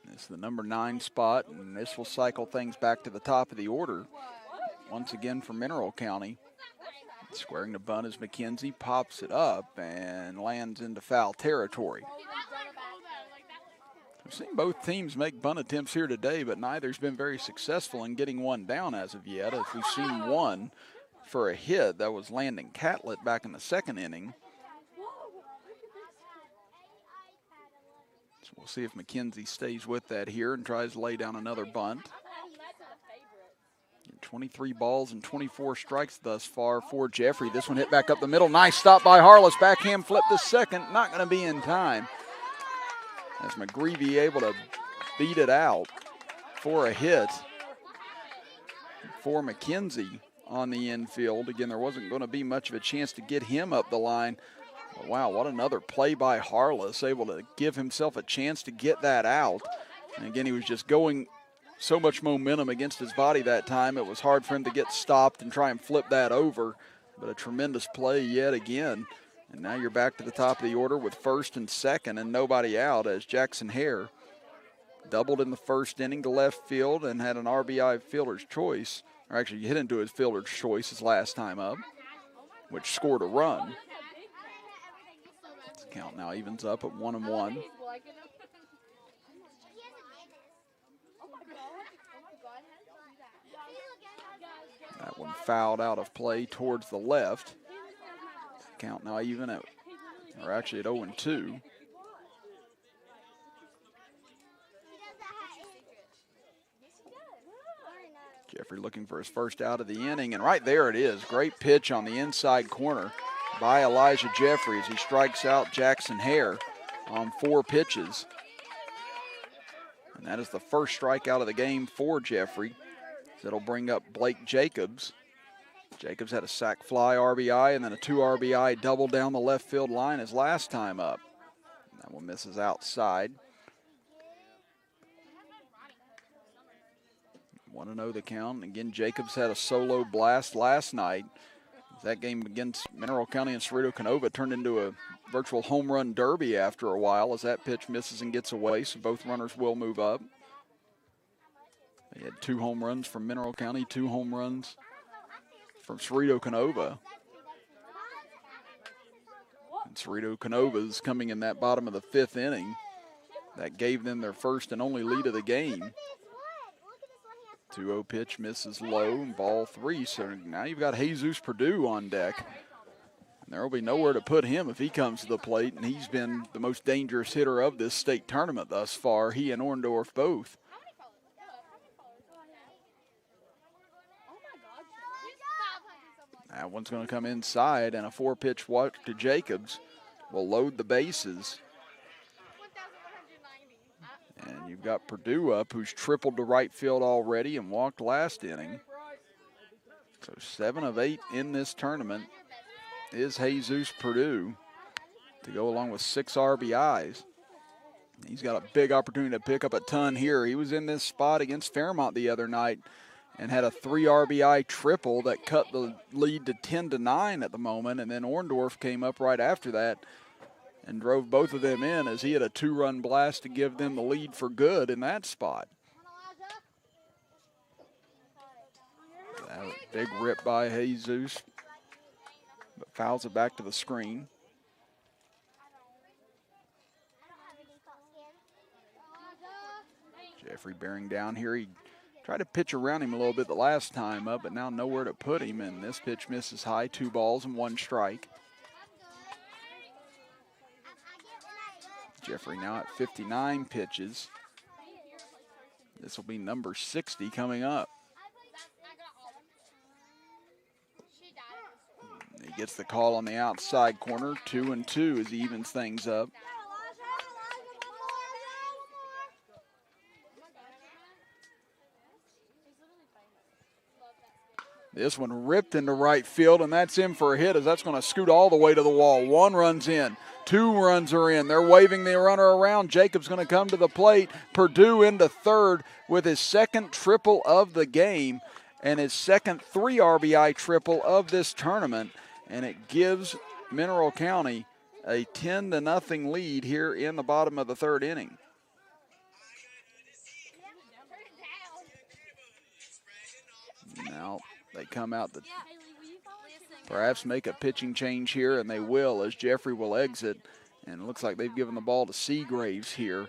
This is the number 9 spot, and this will cycle things back to the top of the order once again for Mineral County. Squaring the bunt as McKenzie pops it up and lands into foul territory. We've seen both teams make bunt attempts here today, but neither's been very successful in getting one down as of yet. As we've seen one for a hit, that was Landon Catlett back in the second inning. So we'll see if McKenzie stays with that here and tries to lay down another bunt. 23 balls and 24 strikes thus far for Jeffrey. This one hit back up the middle. Nice stop by Harless. Backhand flip to second. Not going to be in time. As McGreevy able to beat it out for a hit for McKenzie on the infield. Again, there wasn't going to be much of a chance to get him up the line. But wow, what another play by Harless. Able to give himself a chance to get that out. And again, he was just going so much momentum against his body that time. It was hard for him to get stopped and try and flip that over, but a tremendous play yet again. And now you're back to the top of the order with first and second and nobody out, as Jackson Hare doubled in the first inning to left field and had an RBI fielder's choice, or actually hit into his fielder's choice his last time up, which scored a run. This count now evens up at 1-1. That one fouled out of play towards the left. Count now even at, or actually at 0-2. Jeffrey looking for his first out of the inning, and right there it is. Great pitch on the inside corner by Elijah Jeffrey as he strikes out Jackson Hare on 4 pitches. And that is the first strikeout of the game for Jeffrey. That'll bring up Blake Jacobs. Jacobs had a sac fly RBI and then a 2 RBI double down the left field line his last time up. That one misses outside. 1-0 the count. And again, Jacobs had a solo blast last night. That game against Mineral County and Cerrito Canova turned into a virtual home run derby after a while, as that pitch misses and gets away, so both runners will move up. They had 2 home runs from Mineral County, 2 home runs from Cerrito Canova. And Cerrito Canova's coming in that bottom of the 5th inning. That gave them their first and only lead of the game. 2-0 pitch misses low, and ball 3. So now you've got Jesus Perdue on deck. And there will be nowhere to put him if he comes to the plate, and he's been the most dangerous hitter of this state tournament thus far, he and Orndorff both. That one's going to come inside, and a 4-pitch walk to Jacobs will load the bases. And you've got Perdue up, who's tripled to right field already and walked last inning. So 7 of 8 in this tournament is Jesus Perdue to go along with 6 RBIs. He's got a big opportunity to pick up a ton here. He was in this spot against Fairmont the other night and had a 3 RBI triple that cut the lead to 10-9 at the moment. And then Orndorff came up right after that and drove both of them in as he had a 2-run blast to give them the lead for good in that spot. That big rip by Jesus. but fouls it back to the screen. Jeffrey bearing down here. He tried to pitch around him a little bit the last time up, but now nowhere to put him, and this pitch misses high. 2 balls and 1 strike. Jeffrey now at 59 pitches. This will be number 60 coming up. He gets the call on the outside corner, 2-2 as he evens things up. This one ripped into right field, and that's in for a hit as that's going to scoot all the way to the wall. 1 run's in, 2 runs are in. They're waving the runner around. Jacob's going to come to the plate. Perdue into third with his second triple of the game and his second 3 RBI triple of this tournament, and it gives Mineral County a 10-0 lead here in the bottom of the 3rd inning. Now they come out to perhaps make a pitching change here, and they will as Jeffrey will exit. And it looks like they've given the ball to Seagraves here.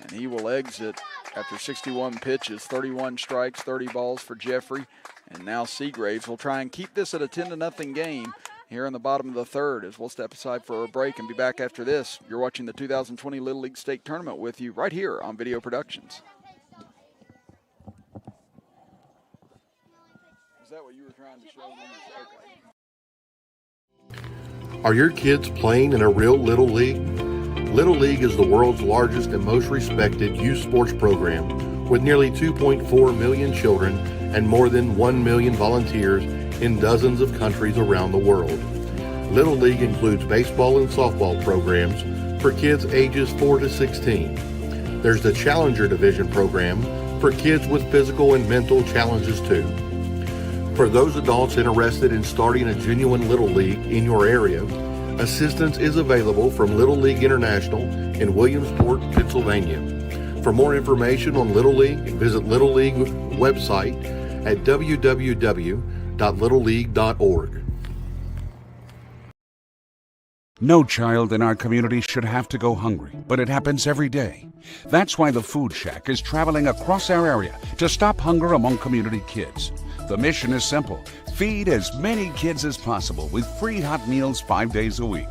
And he will exit after 61 pitches, 31 strikes, 30 balls for Jeffrey. And now Seagraves will try and keep this at a 10-0 game here in the bottom of the 3rd as we'll step aside for a break and be back after this. You're watching the 2020 Little League State Tournament with you right here on Video Productions. Is that what you were trying to show me? Okay. Are your kids playing in a real Little League? Little League is the world's largest and most respected youth sports program with nearly 2.4 million children and more than 1 million volunteers in dozens of countries around the world. Little League includes baseball and softball programs for kids ages 4 to 16. There's the Challenger Division program for kids with physical and mental challenges too. For those adults interested in starting a genuine Little League in your area, assistance is available from Little League International in Williamsport, Pennsylvania. For more information on Little League, visit Little League website at www.littleleague.org. No child in our community should have to go hungry, but it happens every day. That's why the Food Shack is traveling across our area to stop hunger among community kids. The mission is simple: feed as many kids as possible with free hot meals 5 days a week.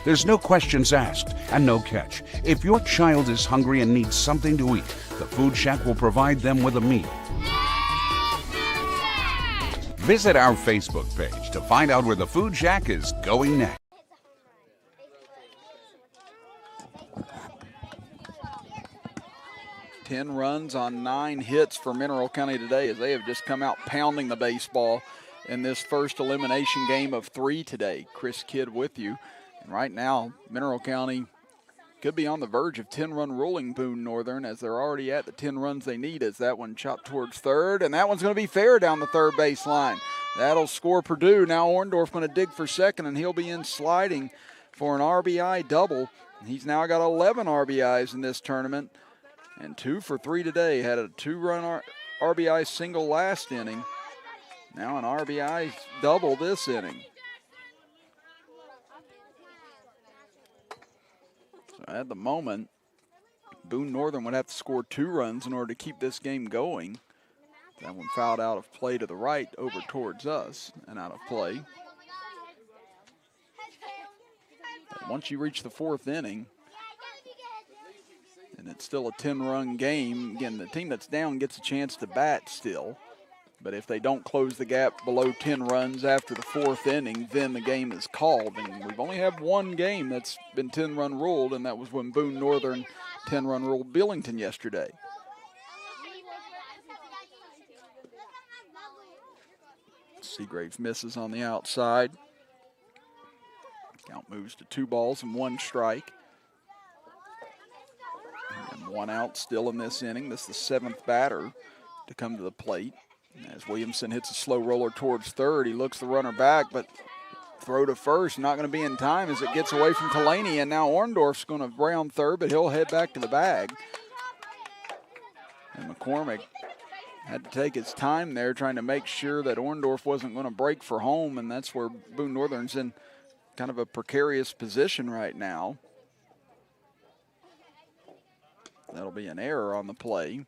There's no questions asked and no catch. If your child is hungry and needs something to eat, the Food Shack will provide them with a meal. Visit our Facebook page to find out where the Food Shack is going next. 10 runs on 9 hits for Mineral County today as they have just come out pounding the baseball in this first elimination game of 3 today. Chris Kidd with you. And right now, Mineral County could be on the verge of 10-run ruling Boone Northern as they're already at the 10 runs they need as that one chopped towards third. And that one's going to be fair down the third base line. That'll score Perdue. Now Orndorff going to dig for second, and he'll be in sliding for an RBI double. He's now got 11 RBIs in this tournament. And 2 for 3 today. Had a 2-run RBI single last inning. Now an RBI double this inning. So at the moment, Boone Northern would have to score 2 runs in order to keep this game going. That one fouled out of play to the right over towards us and out of play. But once you reach the 4th inning, and it's still a 10-run game. Again, the team that's down gets a chance to bat still. But if they don't close the gap below 10 runs after the 4th inning, then the game is called. And we've only had one game that's been 10-run ruled, and that was when Boone Northern 10-run ruled Billington yesterday. Seagraves misses on the outside. Count moves to 2 balls and 1 strike. And 1 out still in this inning. This is the 7th batter to come to the plate. As Williamson hits a slow roller towards third, he looks the runner back, but throw to first, not going to be in time as it gets away from Kalani, and now Orndorff's going to round third, but he'll head back to the bag. And McCormick had to take his time there trying to make sure that Orndorff wasn't going to break for home, and that's where Boone Northern's in kind of a precarious position right now. That'll be an error on the play.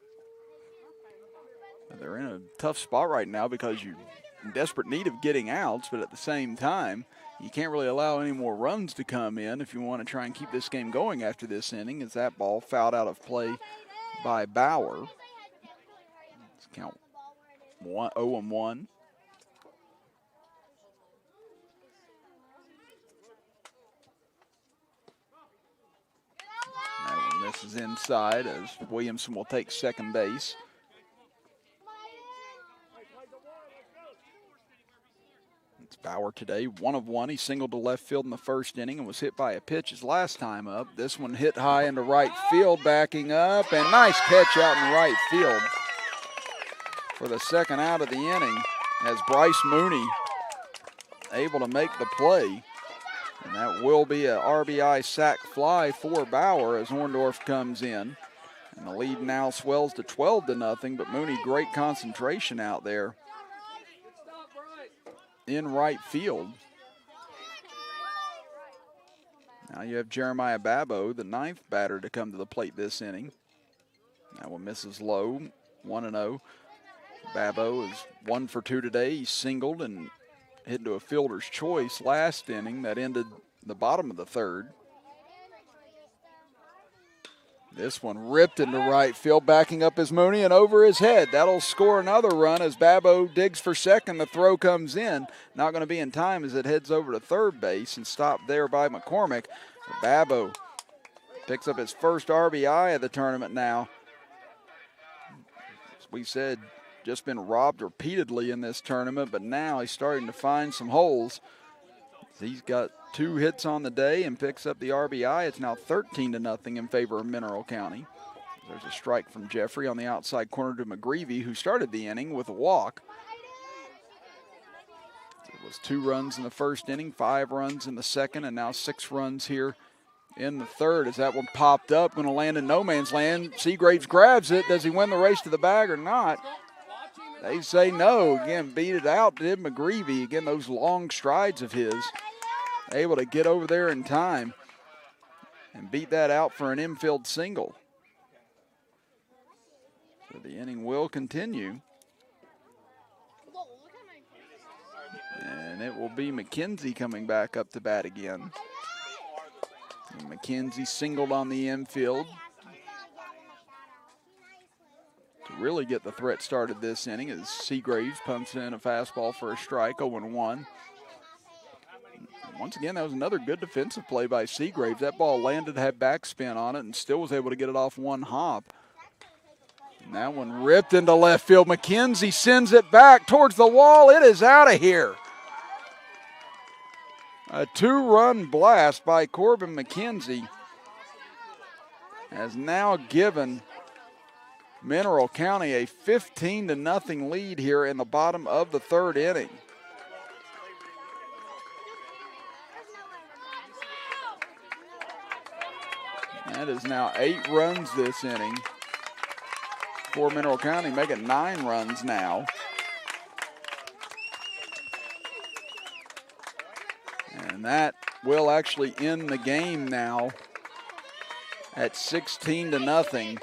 They're in a tough spot right now because you're in desperate need of getting outs, but at the same time, you can't really allow any more runs to come in if you want to try and keep this game going after this inning, as that ball fouled out of play by Bauer. Let's count 0-1. That one misses inside as Williamson will take second base. It's Bauer today, 1 of 1. He singled to left field in the first inning and was hit by a pitch his last time up. This one hit high into right field, backing up, and nice catch out in right field for the second out of the inning as Bryce Mooney able to make the play. And that will be a RBI sac fly for Bauer as Orndorff comes in. And the lead now swells to 12-0, but Mooney, great concentration out there in right field. Now you have Jeremiah Babo, the 9th batter to come to the plate this inning. That one misses low, 1-0. Babo is 1 for 2 today. He singled and hit into a fielder's choice last inning that ended the bottom of the third. This one ripped into right field, backing up is Mooney and over his head. That'll score another run as Babo digs for second. The throw comes in. Not going to be in time as it heads over to third base and stopped there by McCormick. But Babo picks up his first RBI of the tournament now. As we said, just been robbed repeatedly in this tournament, but now he's starting to find some holes. He's got 2 hits on the day and picks up the RBI. It's now 13-0 in favor of Mineral County. There's a strike from Jeffrey on the outside corner to McGreevy, who started the inning with a walk. It was 2 runs in the first inning, 5 runs in the second, and now 6 runs here in the third as that one popped up. Going to land in no man's land. Seagraves grabs it. Does he win the race to the bag or not? They say no. Again, beat it out, did McGreevy. Again, those long strides of his. Able to get over there in time and beat that out for an infield single. So the inning will continue. And it will be McKenzie coming back up to bat again. And McKenzie singled on the infield to really get the threat started this inning as Seagraves pumps in a fastball for a strike, 0-1. Once again, that was another good defensive play by Seagraves. That ball landed, had backspin on it, and still was able to get it off one hop. And that one ripped into left field. McKenzie sends it back towards the wall. It is out of here. A 2-run blast by Corbin McKenzie has now given Mineral County a 15-0 lead here in the bottom of the third inning. That is now 8 runs this inning for Mineral County, making 9 runs now. And that will actually end the game now at 16-0.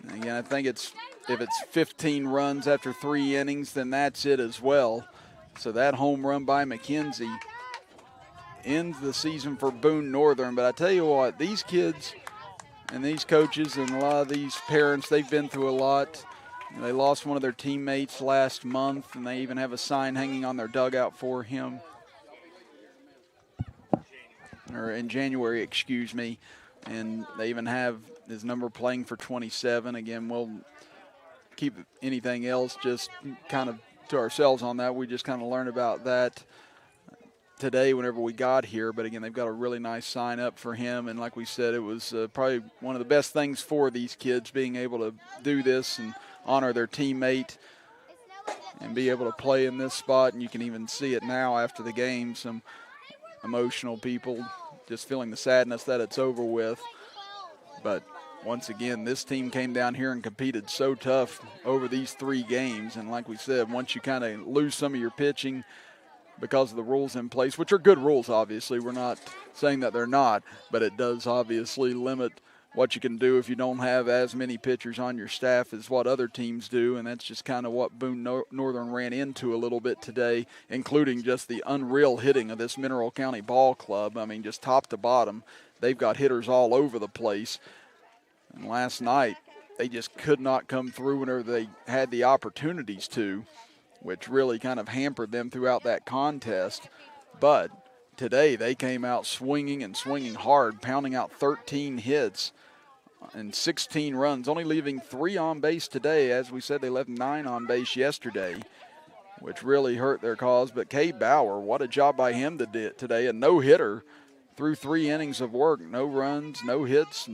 And again, I think if it's 15 runs after 3 innings, then that's it as well. So that home run by McKenzie ends the season for Boone Northern. But I tell you what, these kids and these coaches and a lot of these parents, they've been through a lot. They lost one of their teammates last month, and they even have a sign hanging on their dugout for him. Or in January, excuse me. And they even have his number playing for 27. Again, we'll keep anything else just kind of to ourselves on that. We just kind of learned about that today whenever we got here. But again, they've got a really nice sign up for him. And like we said, it was probably one of the best things for these kids, being able to do this and honor their teammate and be able to play in this spot. And you can even see it now after the game, some emotional people just feeling the sadness that it's over with. But once again, this team came down here and competed so tough over these 3 games. And like we said, once you kind of lose some of your pitching because of the rules in place, which are good rules, obviously. We're not saying that they're not, but it does obviously limit what you can do if you don't have as many pitchers on your staff as what other teams do, and that's just kind of what Boone Northern ran into a little bit today, including just the unreal hitting of this Mineral County Ball Club. I mean, just top to bottom, they've got hitters all over the place. And last night, they just could not come through whenever they had the opportunities to, which really kind of hampered them throughout that contest. But today, they came out swinging and swinging hard, pounding out 13 hits and 16 runs, only leaving 3 on base today. As we said, they left 9 on base yesterday, which really hurt their cause. But Cade Bauer, what a job by him today. A no-hitter through 3 innings of work. No runs, no hits,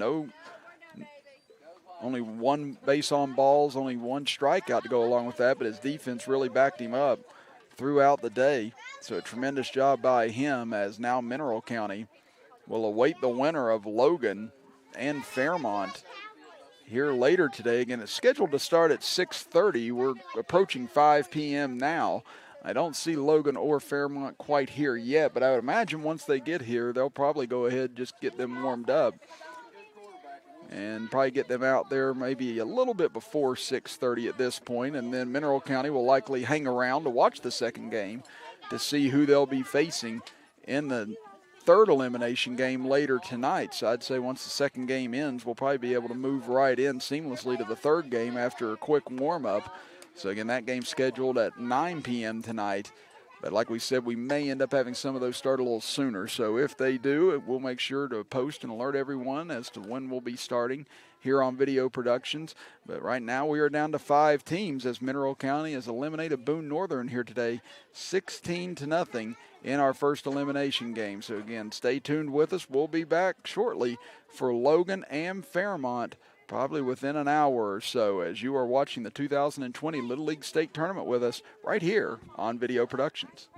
only 1 base on balls, only 1 strikeout to go along with that. But his defense really backed him up throughout the day. So a tremendous job by him, as now Mineral County will await the winner of Logan and Fairmont here later today. Again, it's scheduled to start at 6:30. We're approaching 5 p.m. now. I don't see Logan or Fairmont quite here yet, but I would imagine once they get here, they'll probably go ahead and just get them warmed up and probably get them out there maybe a little bit before 6:30 at this point. And then Mineral County will likely hang around to watch the second game to see who they'll be facing in the 3rd elimination game later tonight. So I'd say once the second game ends, we'll probably be able to move right in seamlessly to the 3rd game after a quick warm-up. So again, that game's scheduled at 9 p.m. tonight. But like we said, we may end up having some of those start a little sooner. So if they do, we'll make sure to post and alert everyone as to when we'll be starting here on Video Productions. But right now we are down to 5 teams as Mineral County has eliminated Boone Northern here today, 16-0 in our first elimination game. So again, stay tuned with us. We'll be back shortly for Logan and Fairmont, probably within an hour or so, as you are watching the 2020 Little League State Tournament with us right here on Video Productions.